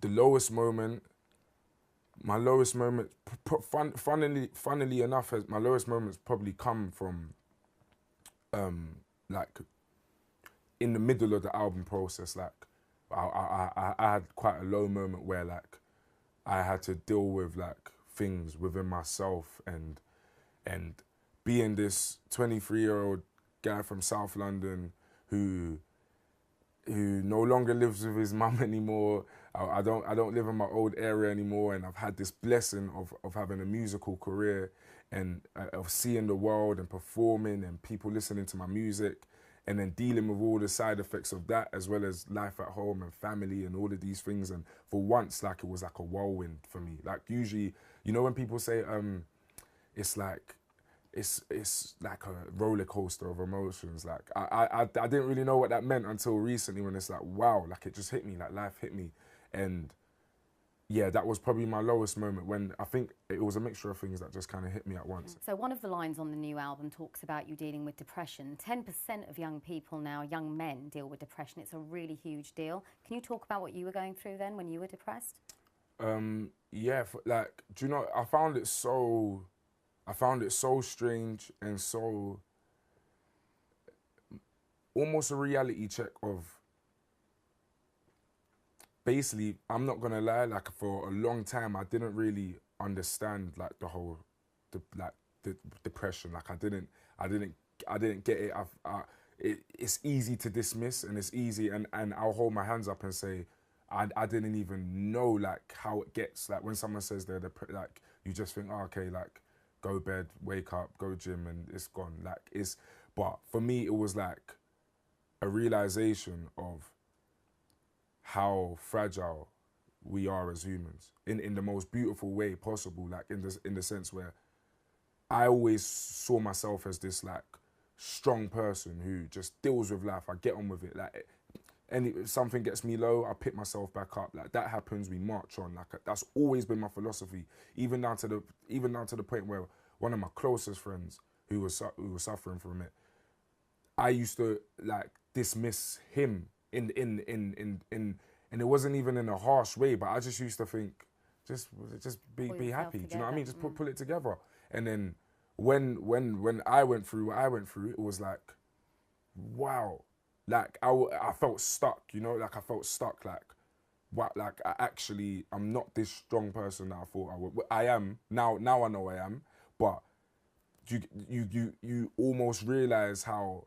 the lowest moment, my lowest moment, funnily enough, my lowest moments probably come from like in the middle of the album process. Like I had quite a low moment where like I had to deal with like things within myself and being this 23-year-old guy from South London who no longer lives with his mum anymore. I don't live in my old area anymore, and I've had this blessing of having a musical career and of seeing the world and performing and people listening to my music, and then dealing with all the side effects of that, as well as life at home and family and all of these things. And for once, like, it was like a whirlwind for me. Like, usually, you know when people say it's like it's like a roller coaster of emotions. Like I didn't really know what that meant until recently, when it's like, wow, like it just hit me, like life hit me. And yeah, that was probably my lowest moment, when I think it was a mixture of things that just kind of hit me at once. So one of the lines on the new album talks about you dealing with depression. 10% of young people now, young men, deal with depression. It's a really huge deal. Can you talk about what you were going through then when you were depressed? Yeah, like, do you know, I found it so strange and so almost a reality check of, basically, I'm not gonna lie, like for a long time I didn't really understand like the depression. Like I didn't get it. It's easy to dismiss, and it's easy, and I'll hold my hands up and say I didn't even know like how it gets. Like when someone says they're like, you just think, oh, okay, like go bed, wake up, go gym, and it's gone. Like it's, but for me it was like a realization of how fragile we are as humans in the most beautiful way possible. Like in the sense where I always saw myself as this like strong person who just deals with life. I get on with it. Like, and if something gets me low, I pick myself back up. Like that happens, we march on. Like that's always been my philosophy. Even down to the point where one of my closest friends who was suffering from it, I used to like dismiss him in and it wasn't even in a harsh way, but I just used to think, just be happy. Do you know what I mean? Just pull it together. And then when I went through what I went through, it was like, wow, like I felt stuck. You know, like I felt stuck. Like what? Like I'm not this strong person that I thought I would. I am now. Now I know I am, but you almost realize how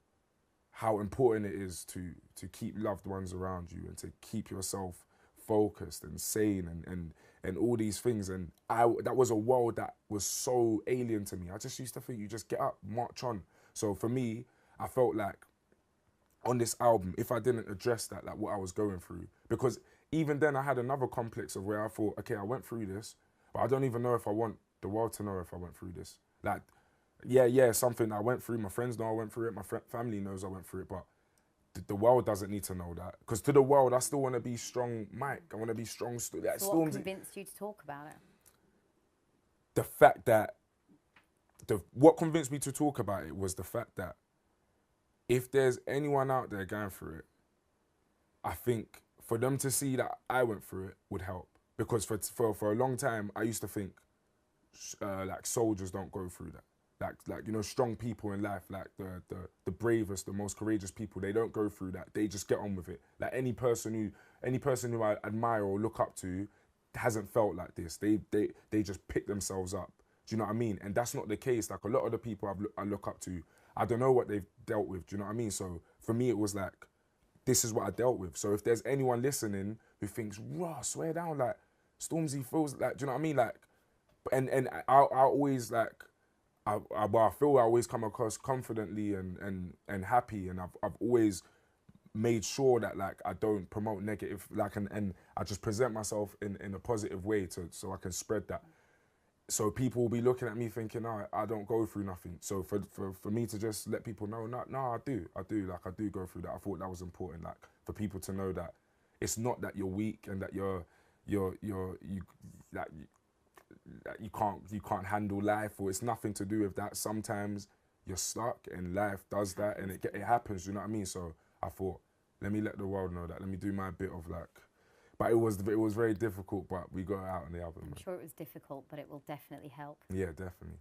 important it is to keep loved ones around you and to keep yourself focused and sane and all these things. And that was a world that was so alien to me. I just used to think you just get up, march on. So for me, I felt like on this album, if I didn't address that, like what I was going through, because even then I had another complex of where I thought, okay, I went through this, but I don't even know if I want the world to know if I went through this. Like, yeah, something I went through. My friends know I went through it. My family knows I went through it, but the world doesn't need to know that. Because to the world, I still want to be strong, Mike. I want to be strong. So what convinced you to talk about it? The fact that what convinced me to talk about it was the fact that if there's anyone out there going through it, I think for them to see that I went through it would help. Because for a long time, I used to think like soldiers don't go through that. Like you know, strong people in life, like the bravest, the most courageous people, they don't go through that. They just get on with it. Like any person who I admire or look up to hasn't felt like this. They just pick themselves up. Do you know what I mean? And that's not the case. Like a lot of the people I look up to, I don't know what they've dealt with. Do you know what I mean? So for me, it was like, this is what I dealt with. So if there's anyone listening who thinks, raw, swear down, like Stormzy feels like, do you know what I mean? Like, and I always like, I feel I always come across confidently and happy, and I've always made sure that like I don't promote negative, like and I just present myself in a positive way so I can spread that. So people will be looking at me thinking, no, I don't go through nothing. So for me to just let people know, no, I do go through that. I thought that was important, like for people to know that it's not that you're weak and that you can't handle life, or it's nothing to do with that. Sometimes you're stuck and life does that, and it happens. You know what I mean? So I thought, let me let the world know that. Let me do my bit of like. But it was very difficult, but we got it out on the album. I'm sure it was difficult, but it will definitely help. Yeah, definitely.